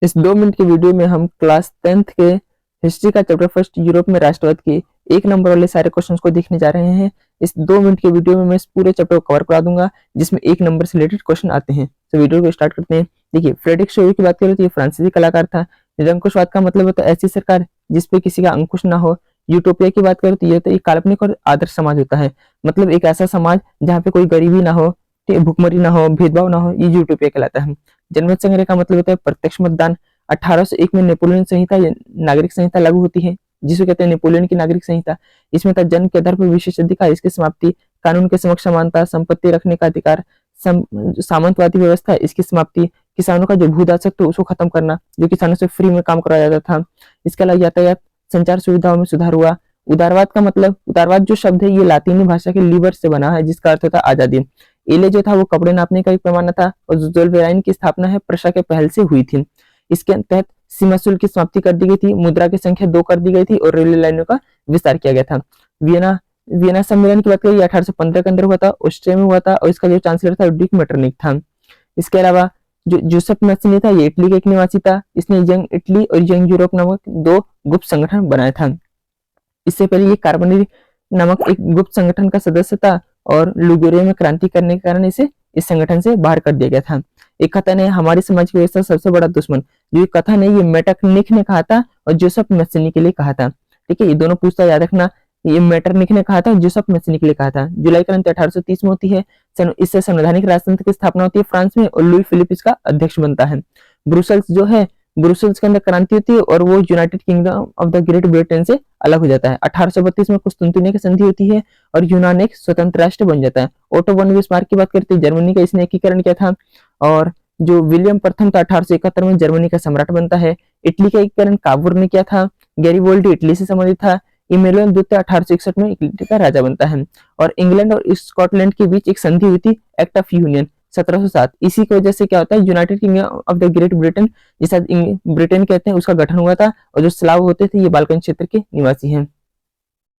इस 2 मिनट की वीडियो में हम क्लास 10th के हिस्ट्री का चैप्टर फर्स्ट यूरोप में राष्ट्रवाद के 1 नंबर वाले सारे क्वेश्चंस को देखने जा रहे हैं। इस 2 मिनट की वीडियो में मैं इस पूरे चैप्टर को कवर करा दूंगा जिसमें 1 नंबर से रिलेटेड क्वेश्चन आते हैं। तो वीडियो को स्टार्ट करते हैं। देखिए, फ्रेडरिक शोवी की बात करें तो ये फ्रांसीसी कलाकार था। निरंकुशवाद का मतलब होता है ऐसी सरकार जिसपे किसी का अंकुश ना हो। यूटोपिया की बात करें तो ये तो एक काल्पनिक और आदर्श समाज होता है, मतलब एक ऐसा समाज जहाँ पे कोई गरीबी ना हो, भुखमरी ना हो, भेदभाव ना हो, ये यूटोपिया कहलाता है। जनमत संग्रह का मतलब होता है प्रत्यक्ष मतदान। 1801 में नेपोलियन संहिता नागरिक संहिता लागू होती है जिसे कहते हैं नेपोलियन की नागरिक संहिता। इसमें था जन्म के आधार पर विशेष अधिकार, इसकी समाप्ति, कानून के समक्ष समानता, संपत्ति रखने का अधिकार, सामंतवादी व्यवस्था, इसकी समाप्ति, किसानों का जो भूदासत्व उसको खत्म करना, जो किसानों से फ्री में काम कराया जाता था। इसके अलावा यातायात संचार सुविधाओं में सुधार हुआ। उदारवाद का मतलब, उदारवाद जो शब्द है ये लातीनी भाषा के लीबर से बना है जिसका अर्थ होता है आजादी। एले जो था वो कपड़े नापने का एक पैमाना था और जोलवेराइन की स्थापना है प्रशा के पहल से हुई थी। इसके तहत सीमा शुल्क की समाप्ति कर दी गई थी, मुद्रा की संख्या 2 कर दी गई थी और रेलवे लाइनों का विस्तार किया गया था। वियना सम्मेलन की बात करें 1815 के अंदर हुआ था, ऑस्ट्रिया में हुआ था और इसका जो चांसलर था ड्यूक मेटरनिक था। इसके अलावा जो जोसेफ मैस्सिनी था ये इटली का एक निवासी था। इसने यंग इटली और यंग यूरोप नामक 2 गुप्त संगठन बनाया था। इससे पहले ये कार्बोनेरी नामक एक गुप्त संगठन का सदस्य था और लुगुरिया में क्रांति करने के कारण इसे इस संगठन से बाहर कर दिया गया था। एक कथन है हमारे समाज की व्यवस्था सबसे बड़ा दुश्मन, जो कथन है ये मेटरनिक ने कहा था और जोसेफ मैस्सिनी के लिए कहा था। ठीक है, ये दोनों पूछता याद रखना, ये मेटरनिक ने कहा था और जोसेफ मैस्सिनी के लिए कहा था। जुलाई क्रांति 1830 में होती है। इससे संवैधानिक राजतंत्र की स्थापना होती है फ्रांस में और लुई फिलिप इसका अध्यक्ष बनता है। ब्रुसेल्स जो है, ब्रुसेल्स के अंदर क्रांति होती है और वो United kingdom of the great Britain से अलग हो जाता है। 1832 में कुस्तुनतुनिया की संधि होती है और यूनान एक स्वतंत्र राष्ट्र बन जाता है। ओटो वन बिस्मार्क की बात करते हैं, जर्मनी का इसने एकीकरण किया था। और जो विलियम प्रथम था 1871 में जर्मनी का सम्राट बनता है। इटली का एकीकरण काबूर ने किया था। गैरीबोल्डी इटली से संबंधित था। इमेनुएल द्वितीय 1861 में इटली का राजा बनता है। और इंग्लैंड और स्कॉटलैंड के बीच एक संधि हुई थी, एक्ट ऑफ यूनियन 1707। इसी की वजह से क्या होता है, United kingdom of the great Britain जिसे ब्रिटेन कहते हैं उसका गठन हुआ था और जो स्लाव होते थे ये बाल्कन क्षेत्र के निवासी हैं।